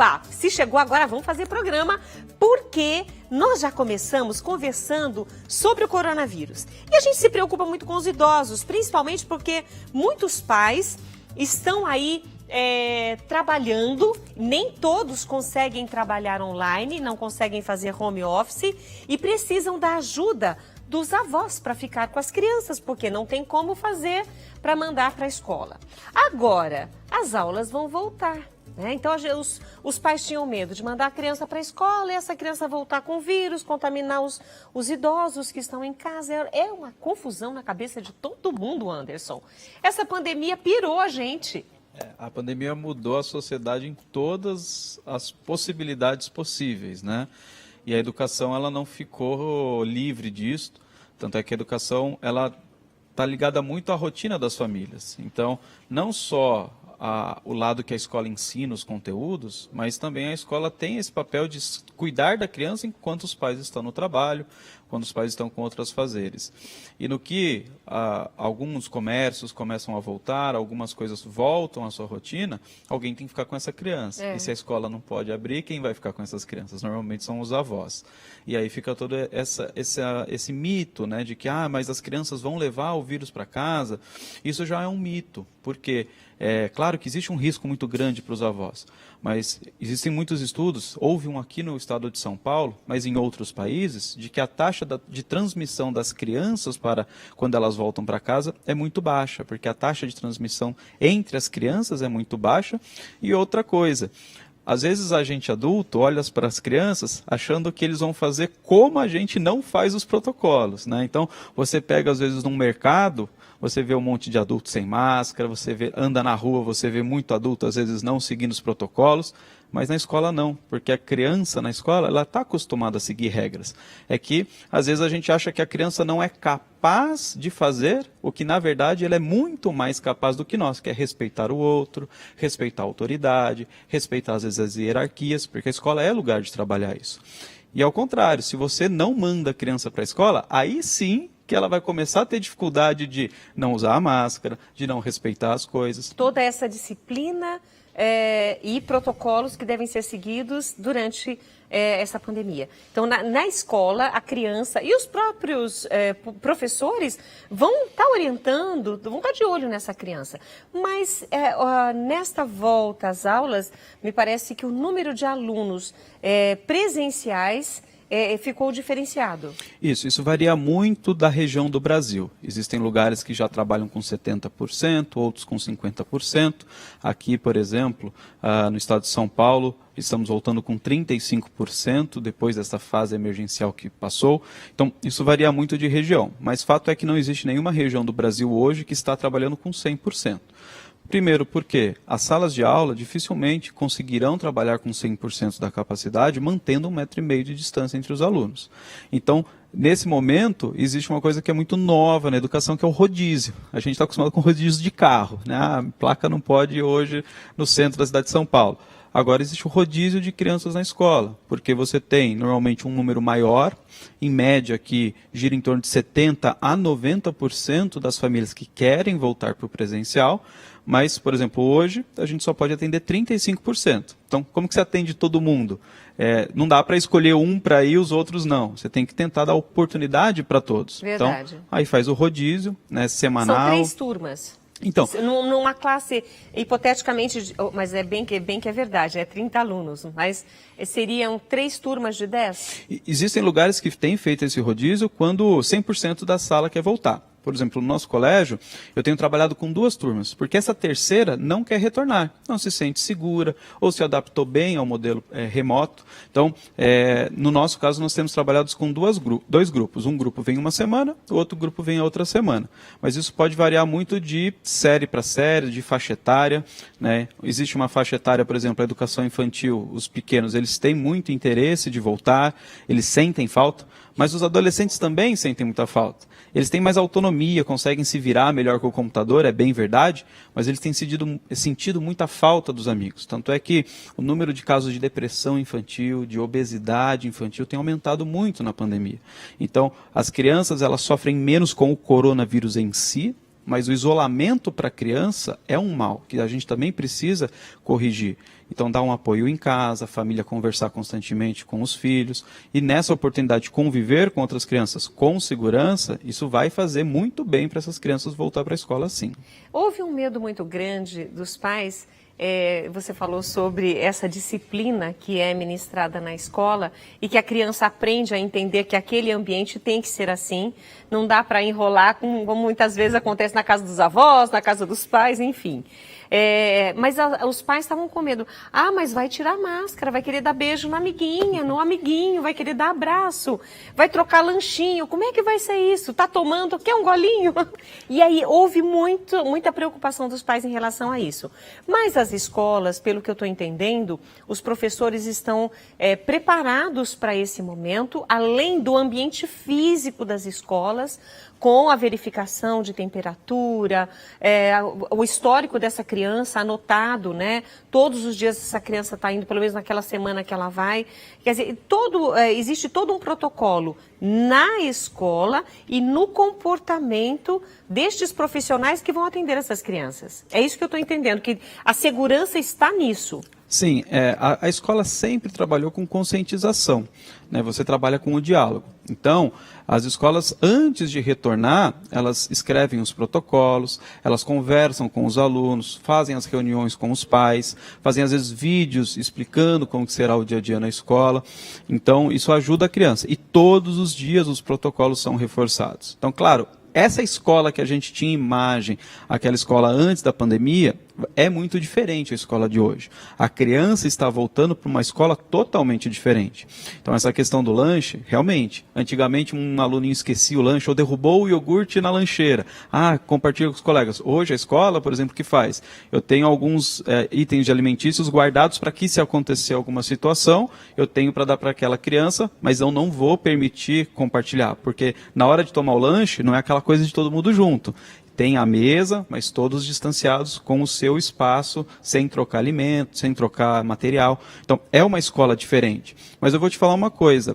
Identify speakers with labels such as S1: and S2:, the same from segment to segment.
S1: Oba, se chegou agora, vamos fazer programa, porque nós já começamos conversando sobre o coronavírus. E a gente se preocupa muito com os idosos, principalmente porque muitos pais estão aí trabalhando, nem todos conseguem trabalhar online, não conseguem fazer home office e precisam da ajuda dos avós para ficar com as crianças, porque não tem como fazer para mandar para a escola. Agora, as aulas vão voltar, né? Então, os pais tinham medo de mandar a criança para a escola e essa criança voltar com vírus, contaminar os idosos que estão em casa. É uma confusão na cabeça de todo mundo, Anderson. Essa pandemia pirou a gente.
S2: A pandemia mudou a sociedade em todas as possibilidades possíveis, né? E a educação, ela não ficou livre disso, tanto é que a educação, ela está ligada muito à rotina das famílias. Então, não só o lado que a escola ensina os conteúdos, mas também a escola tem esse papel de cuidar da criança enquanto os pais estão no trabalho, quando os pais estão com outros fazeres. E no que alguns comércios começam a voltar, algumas coisas voltam à sua rotina, alguém tem que ficar com essa criança. E se a escola não pode abrir, quem vai ficar com essas crianças? Normalmente são os avós. E aí fica todo esse mito, né, de que mas as crianças vão levar o vírus para casa. Isso já é um mito, porque claro que existe um risco muito grande para os avós, mas existem muitos estudos, houve um aqui no estado de São Paulo, mas em outros países, de que a taxa de transmissão das crianças para quando elas voltam para casa é muito baixa, porque a taxa de transmissão entre as crianças é muito baixa. E outra coisa, às vezes a gente adulto olha para as crianças achando que eles vão fazer como a gente não faz os protocolos, né? Então, você pega às vezes num mercado, você vê um monte de adultos sem máscara, anda na rua, você vê muito adulto, às vezes não seguindo os protocolos, mas na escola não, porque a criança na escola, ela está acostumada a seguir regras. É que, às vezes, a gente acha que a criança não é capaz de fazer o que, na verdade, ela é muito mais capaz do que nós, que é respeitar o outro, respeitar a autoridade, respeitar, às vezes, as hierarquias, porque a escola é lugar de trabalhar isso. E, ao contrário, se você não manda a criança para a escola, aí sim que ela vai começar a ter dificuldade de não usar a máscara, de não respeitar as coisas.
S1: Toda essa disciplina e protocolos que devem ser seguidos durante essa pandemia. Então, na escola, a criança e os próprios professores vão estar orientando, vão estar de olho nessa criança. Mas, nesta volta às aulas, me parece que o número de alunos presenciais ficou diferenciado.
S2: Isso varia muito da região do Brasil. Existem lugares que já trabalham com 70%, outros com 50%. Aqui, por exemplo, no estado de São Paulo, estamos voltando com 35% depois dessa fase emergencial que passou. Então, isso varia muito de região. Mas fato é que não existe nenhuma região do Brasil hoje que está trabalhando com 100%. Primeiro, porque as salas de aula dificilmente conseguirão trabalhar com 100% da capacidade, mantendo 1,5 metro de distância entre os alunos. Então, nesse momento, existe uma coisa que é muito nova na educação, que é o rodízio. A gente está acostumado com rodízio de carro, né? A placa não pode ir hoje no centro da cidade de São Paulo. Agora existe o rodízio de crianças na escola, porque você tem normalmente um número maior, em média que gira em torno de 70% a 90% das famílias que querem voltar para o presencial, mas, por exemplo, hoje a gente só pode atender 35%. Então, como que você atende todo mundo? Não dá para escolher um para ir, os outros não. Você tem que tentar dar oportunidade para todos.
S1: Verdade.
S2: Então, aí faz o rodízio, né, semanal.
S1: São 3 turmas.
S2: Então,
S1: numa classe, hipoteticamente, mas é bem que é verdade, 30 alunos, mas seriam 3 turmas de 10?
S2: Existem lugares que têm feito esse rodízio quando 100% da sala quer voltar. Por exemplo, no nosso colégio, eu tenho trabalhado com 2 turmas, porque essa terceira não quer retornar, não se sente segura, ou se adaptou bem ao modelo remoto. Então, no nosso caso, nós temos trabalhado com 2 grupos. Um grupo vem uma semana, o outro grupo vem a outra semana. Mas isso pode variar muito de série para série, de faixa etária, né? Existe uma faixa etária, por exemplo, a educação infantil, os pequenos, eles têm muito interesse de voltar, eles sentem falta, mas os adolescentes também sentem muita falta. Eles têm mais autonomia, conseguem se virar melhor com o computador, é bem verdade, mas eles têm sentido muita falta dos amigos. Tanto é que o número de casos de depressão infantil, de obesidade infantil tem aumentado muito na pandemia. Então, as crianças elas sofrem menos com o coronavírus em si, mas o isolamento para a criança é um mal, que a gente também precisa corrigir. Então, dar um apoio em casa, a família conversar constantemente com os filhos. E nessa oportunidade de conviver com outras crianças com segurança, isso vai fazer muito bem para essas crianças voltar para a escola sim.
S1: Houve um medo muito grande dos pais. Você falou sobre essa disciplina que é ministrada na escola e que a criança aprende a entender que aquele ambiente tem que ser assim. Não dá para enrolar, como muitas vezes acontece na casa dos avós, na casa dos pais, enfim. Mas os pais estavam com medo. Ah, mas vai tirar a máscara, vai querer dar beijo na amiguinha, no amiguinho, vai querer dar abraço, vai trocar lanchinho. Como é que vai ser isso? Tá tomando? Quer um golinho? E aí houve muita preocupação dos pais em relação a isso. Mas as escolas, pelo que eu estou entendendo, os professores estão preparados para esse momento, além do ambiente físico das escolas, com a verificação de temperatura, o histórico dessa criança anotado, né? Todos os dias essa criança está indo, pelo menos naquela semana que ela vai. Quer dizer, existe todo um protocolo na escola e no comportamento destes profissionais que vão atender essas crianças. É isso que eu estou entendendo, que a segurança está nisso.
S2: Sim, a escola sempre trabalhou com conscientização, né? Você trabalha com o diálogo. Então, as escolas, antes de retornar, elas escrevem os protocolos, elas conversam com os alunos, fazem as reuniões com os pais, fazem às vezes vídeos explicando como será o dia a dia na escola. Então, isso ajuda a criança. E todos os dias os protocolos são reforçados. Então, claro, essa escola que a gente tinha imagem, aquela escola antes da pandemia, é muito diferente a escola de hoje. A criança está voltando para uma escola totalmente diferente. Então, essa questão do lanche, realmente, antigamente um aluninho esquecia o lanche ou derrubou o iogurte na lancheira. Ah, compartilha com os colegas. Hoje a escola, por exemplo, o que faz? Eu tenho alguns itens de alimentícios guardados para que, se acontecer alguma situação, eu tenho para dar para aquela criança, mas eu não vou permitir compartilhar, porque na hora de tomar o lanche, não é aquela coisa de todo mundo junto. Tem a mesa, mas todos distanciados com o seu espaço, sem trocar alimento, sem trocar material. Então, é uma escola diferente. Mas eu vou te falar uma coisa.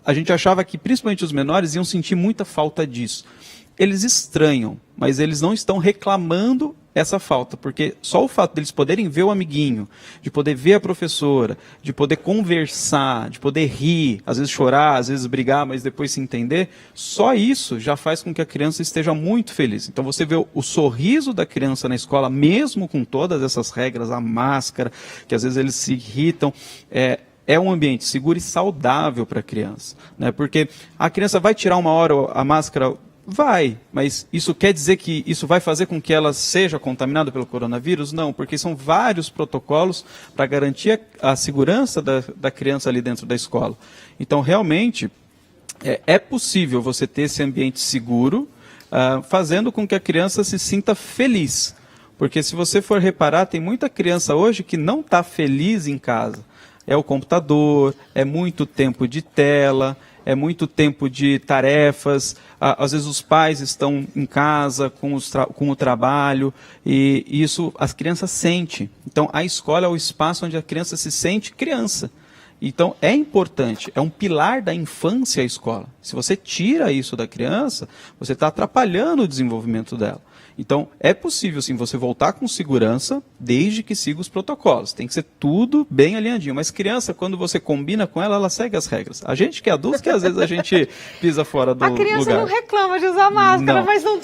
S2: A gente achava que, principalmente os menores, iam sentir muita falta disso. Eles estranham, mas eles não estão reclamando essa falta, porque só o fato deles poderem ver o amiguinho, de poder ver a professora, de poder conversar, de poder rir, às vezes chorar, às vezes brigar, mas depois se entender, só isso já faz com que a criança esteja muito feliz. Então você vê o sorriso da criança na escola, mesmo com todas essas regras, a máscara, que às vezes eles se irritam, é um ambiente seguro e saudável para a criança, né? Porque a criança vai tirar uma hora a máscara. Vai, mas isso quer dizer que isso vai fazer com que ela seja contaminada pelo coronavírus? Não, porque são vários protocolos para garantir a segurança da criança ali dentro da escola. Então, realmente, é possível você ter esse ambiente seguro, fazendo com que a criança se sinta feliz. Porque se você for reparar, tem muita criança hoje que não está feliz em casa. É o computador, é muito tempo de tela, é muito tempo de tarefas, às vezes os pais estão em casa com o trabalho, e isso as crianças sentem. Então, a escola é o espaço onde a criança se sente criança. Então, é importante, é um pilar da infância a escola. Se você tira isso da criança, você está atrapalhando o desenvolvimento dela. Então, é possível, sim, você voltar com segurança, desde que siga os protocolos. Tem que ser tudo bem alinhadinho. Mas criança, quando você combina com ela, ela segue as regras. A gente que é adulto, que às vezes a gente pisa fora do lugar.
S1: A criança não reclama de usar máscara, não. Mas não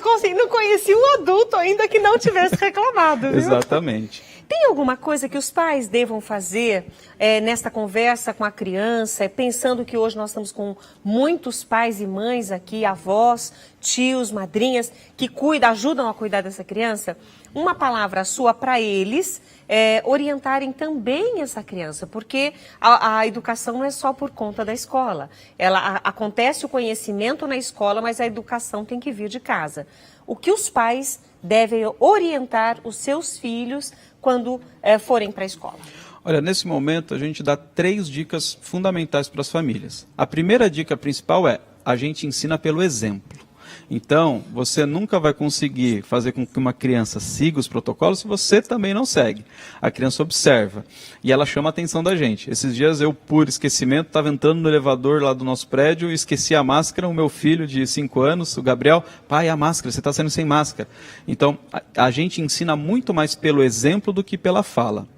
S1: conheci um adulto ainda que não tivesse reclamado, viu?
S2: Exatamente.
S1: Tem alguma coisa que os pais devam fazer nesta conversa com a criança, pensando que hoje nós estamos com muitos pais e mães aqui, avós, tios, madrinhas, que ajudam a cuidar dessa criança? Uma palavra sua para eles orientarem também essa criança, porque a educação não é só por conta da escola. Acontece o conhecimento na escola, mas a educação tem que vir de casa. O que os pais devem orientar os seus filhos quando forem para a escola?
S2: Olha, nesse momento a gente dá 3 dicas fundamentais para as famílias. A primeira dica principal a gente ensina pelo exemplo. Então, você nunca vai conseguir fazer com que uma criança siga os protocolos se você também não segue. A criança observa e ela chama a atenção da gente. Esses dias eu, por esquecimento, estava entrando no elevador lá do nosso prédio e esqueci a máscara. O meu filho de 5 anos, o Gabriel, pai, a máscara, você está saindo sem máscara. Então, a gente ensina muito mais pelo exemplo do que pela fala.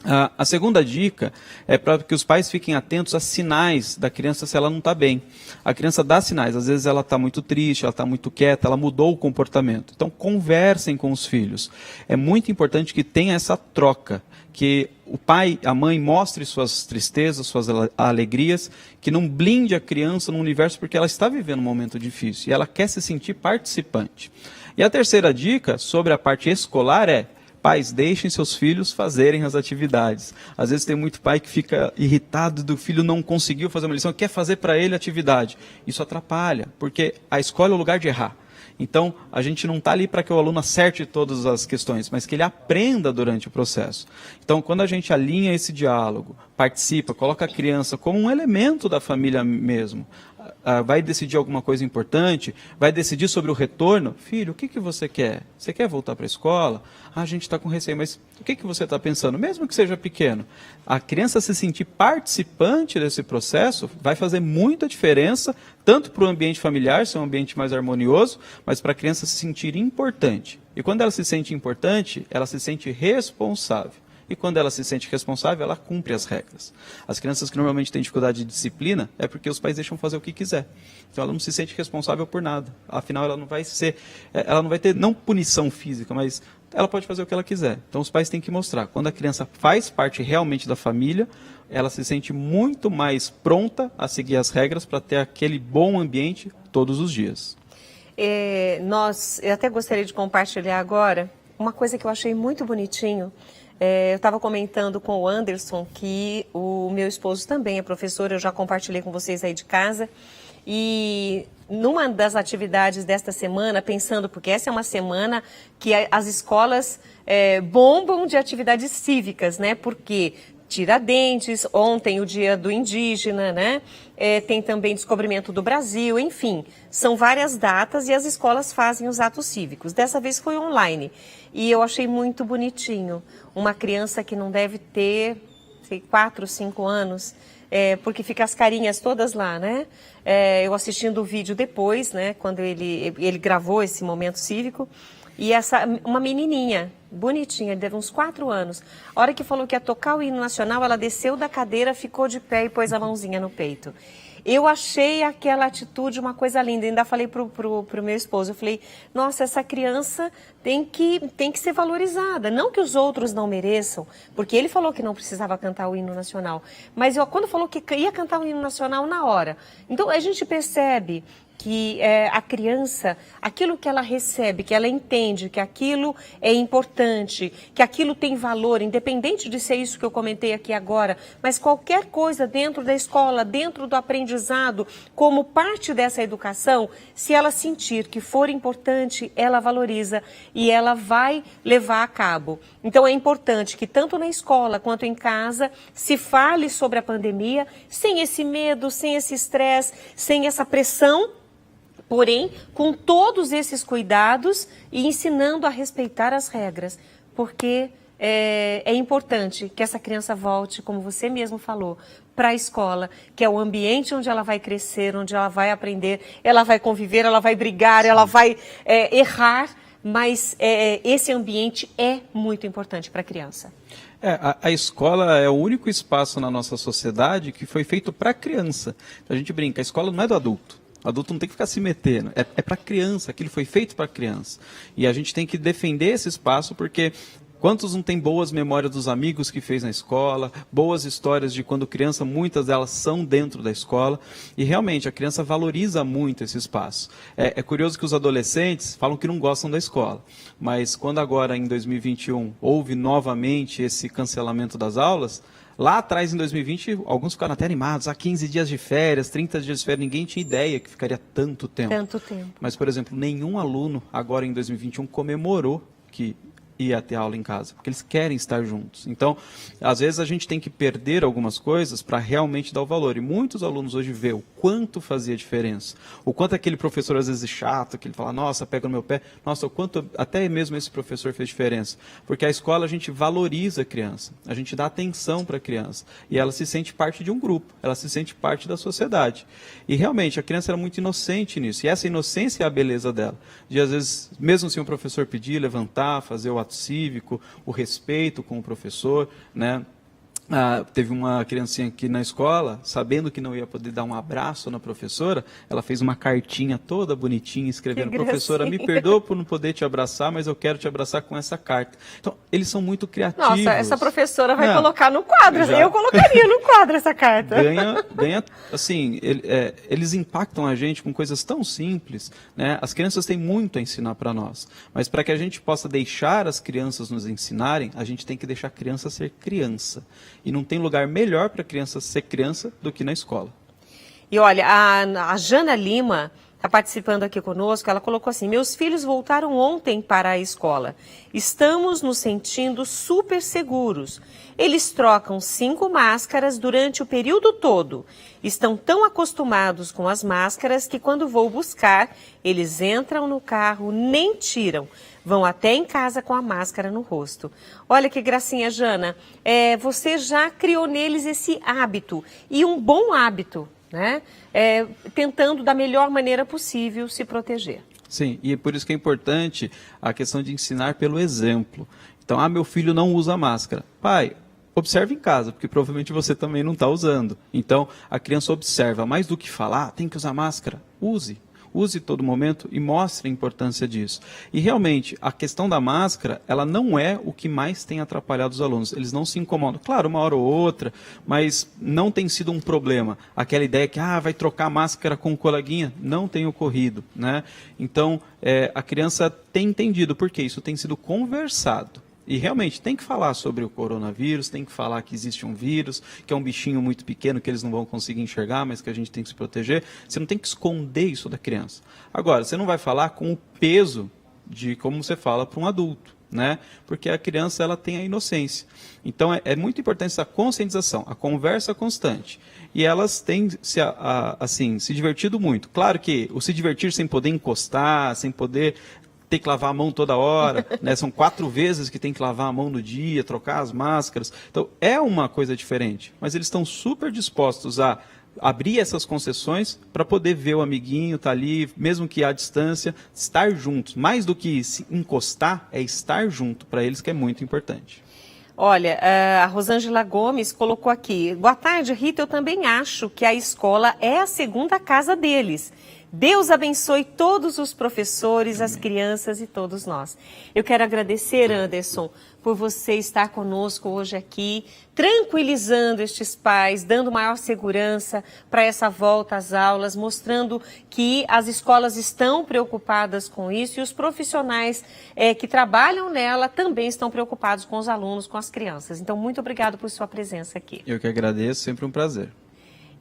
S2: A segunda dica é para que os pais fiquem atentos a sinais da criança se ela não está bem. A criança dá sinais, às vezes ela está muito triste, ela está muito quieta, ela mudou o comportamento. Então conversem com os filhos. É muito importante que tenha essa troca, que o pai, a mãe mostre suas tristezas, suas alegrias, que não blinde a criança no universo porque ela está vivendo um momento difícil e ela quer se sentir participante. E a terceira dica sobre a parte escolar é: pais, deixem seus filhos fazerem as atividades. Às vezes tem muito pai que fica irritado do filho não conseguiu fazer uma lição, quer fazer para ele atividade. Isso atrapalha, porque a escola é o lugar de errar. Então, a gente não está ali para que o aluno acerte todas as questões, mas que ele aprenda durante o processo. Então, quando a gente alinha esse diálogo, participa, coloca a criança como um elemento da família mesmo, vai decidir alguma coisa importante, vai decidir sobre o retorno. Filho, o que você quer? Você quer voltar para a escola? A gente está com receio, mas o que você está pensando? Mesmo que seja pequeno, a criança se sentir participante desse processo vai fazer muita diferença, tanto para o ambiente familiar, ser um ambiente mais harmonioso, mas para a criança se sentir importante. E quando ela se sente importante, ela se sente responsável. E quando ela se sente responsável, ela cumpre as regras. As crianças que normalmente têm dificuldade de disciplina é porque os pais deixam fazer o que quiser. Então ela não se sente responsável por nada. Afinal, ela não vai ter, não punição física, mas ela pode fazer o que ela quiser. Então os pais têm que mostrar. Quando a criança faz parte realmente da família, ela se sente muito mais pronta a seguir as regras para ter aquele bom ambiente todos os dias.
S1: Eu até gostaria de compartilhar agora uma coisa que eu achei muito bonitinho. Eu estava comentando com o Anderson que o meu esposo também é professor, eu já compartilhei com vocês aí de casa. E numa das atividades desta semana, pensando, porque essa é uma semana que as escolas bombam de atividades cívicas, né? Porque Tiradentes, ontem o Dia do Indígena, né? Tem também Descobrimento do Brasil, enfim, são várias datas e as escolas fazem os atos cívicos. Dessa vez foi online e eu achei muito bonitinho. Uma criança que não deve ter, 4, 5 anos, porque fica as carinhas todas lá, né? Eu assistindo o vídeo depois, né? Quando ele gravou esse momento cívico. E uma menininha, bonitinha, ele teve uns 4 anos. A hora que falou que ia tocar o hino nacional, ela desceu da cadeira, ficou de pé e pôs a mãozinha no peito. Eu achei aquela atitude uma coisa linda. Ainda falei pro meu esposo, eu falei, nossa, essa criança tem que ser valorizada. Não que os outros não mereçam, porque ele falou que não precisava cantar o hino nacional. Mas quando falou que ia cantar o hino nacional na hora. Então a gente percebe que a criança, aquilo que ela recebe, que ela entende que aquilo é importante, que aquilo tem valor, independente de ser isso que eu comentei aqui agora, mas qualquer coisa dentro da escola, dentro do aprendizado, como parte dessa educação, se ela sentir que for importante, ela valoriza e ela vai levar a cabo. Então é importante que tanto na escola quanto em casa se fale sobre a pandemia, sem esse medo, sem esse estresse, sem essa pressão, porém, com todos esses cuidados e ensinando a respeitar as regras, porque é importante que essa criança volte, como você mesmo falou, para a escola, que é o ambiente onde ela vai crescer, onde ela vai aprender, ela vai conviver, ela vai brigar, ela vai errar, mas esse ambiente é muito importante para a criança.
S2: A escola é o único espaço na nossa sociedade que foi feito para a criança. A gente brinca, a escola não é do adulto. O adulto não tem que ficar se metendo, é para criança, aquilo foi feito para criança. E a gente tem que defender esse espaço, porque quantos não têm boas memórias dos amigos que fez na escola, boas histórias de quando criança, muitas delas são dentro da escola, e realmente a criança valoriza muito esse espaço. É curioso que os adolescentes falam que não gostam da escola, mas quando agora em 2021 houve novamente esse cancelamento das aulas, lá atrás, em 2020, alguns ficaram até animados. 15 dias de férias, 30 dias de férias, ninguém tinha ideia que ficaria tanto tempo.
S1: Tanto tempo.
S2: Mas, por exemplo, nenhum aluno, agora em 2021, comemorou que ia ter aula em casa, porque eles querem estar juntos. Então, às vezes a gente tem que perder algumas coisas para realmente dar o valor. E muitos alunos hoje vê o quanto fazia diferença. O quanto aquele professor, às vezes, chato, que ele fala, nossa, pega no meu pé. Nossa, o quanto até mesmo esse professor fez diferença. Porque a escola, a gente valoriza a criança. A gente dá atenção para a criança. E ela se sente parte de um grupo. Ela se sente parte da sociedade. E, realmente, a criança era muito inocente nisso. E essa inocência é a beleza dela. De, às vezes, mesmo se um professor pedir, levantar, fazer o ato porte cívico, o respeito com o professor, né? Teve uma criancinha aqui na escola, sabendo que não ia poder dar um abraço na professora, ela fez uma cartinha toda bonitinha, escrevendo: professora, me perdoa por não poder te abraçar, mas eu quero te abraçar com essa carta. Então, eles são muito criativos.
S1: Nossa, essa professora vai colocar no quadro, eu colocaria no quadro essa carta.
S2: Ganha assim, eles impactam a gente com coisas tão simples, né? As crianças têm muito a ensinar para nós, mas para que a gente possa deixar as crianças nos ensinarem, a gente tem que deixar a criança ser criança. E não tem lugar melhor para a criança ser criança do que na escola.
S1: E olha, a Jana Lima está participando aqui conosco, ela colocou assim: meus filhos voltaram ontem para a escola. Estamos nos sentindo super seguros. Eles trocam 5 máscaras durante o período todo. Estão tão acostumados com as máscaras que quando vou buscar, eles entram no carro, nem tiram. Vão até em casa com a máscara no rosto. Olha que gracinha, Jana. Você já criou neles esse hábito, e um bom hábito, né? Tentando da melhor maneira possível se proteger.
S2: Sim, e é por isso que é importante a questão de ensinar pelo exemplo. Então, meu filho não usa máscara. Pai, observe em casa, porque provavelmente você também não está usando. Então, a criança observa, mais do que falar, tem que usar máscara, use. Use todo momento e mostre a importância disso. E realmente, a questão da máscara, ela não é o que mais tem atrapalhado os alunos. Eles não se incomodam. Claro, uma hora ou outra, mas não tem sido um problema. Aquela ideia que vai trocar a máscara com o coleguinha, não tem ocorrido, né? Então, a criança tem entendido, porque isso tem sido conversado. E realmente tem que falar sobre o coronavírus, tem que falar que existe um vírus, que é um bichinho muito pequeno que eles não vão conseguir enxergar, mas que a gente tem que se proteger. Você não tem que esconder isso da criança. Agora, você não vai falar com o peso de como você fala para um adulto, né? Porque a criança, ela tem a inocência. Então, é muito importante essa conscientização, a conversa constante. E elas têm se divertido muito. Claro que o se divertir sem poder encostar, sem poder ter que lavar a mão toda hora, né? São 4 vezes que tem que lavar a mão no dia, trocar as máscaras. Então, é uma coisa diferente. Mas eles estão super dispostos a abrir essas concessões para poder ver o amiguinho, tá ali, mesmo que à distância, estar juntos. Mais do que se encostar, é estar junto para eles, que é muito importante.
S1: Olha, a Rosângela Gomes colocou aqui: boa tarde, Rita, eu também acho que a escola é a segunda casa deles. Deus abençoe todos os professores, as crianças e todos nós. Eu quero agradecer, Anderson, por você estar conosco hoje aqui, tranquilizando estes pais, dando maior segurança para essa volta às aulas, mostrando que as escolas estão preocupadas com isso e os profissionais que trabalham nela também estão preocupados com os alunos, com as crianças. Então, muito obrigado por sua presença aqui.
S2: Eu que agradeço, sempre um prazer.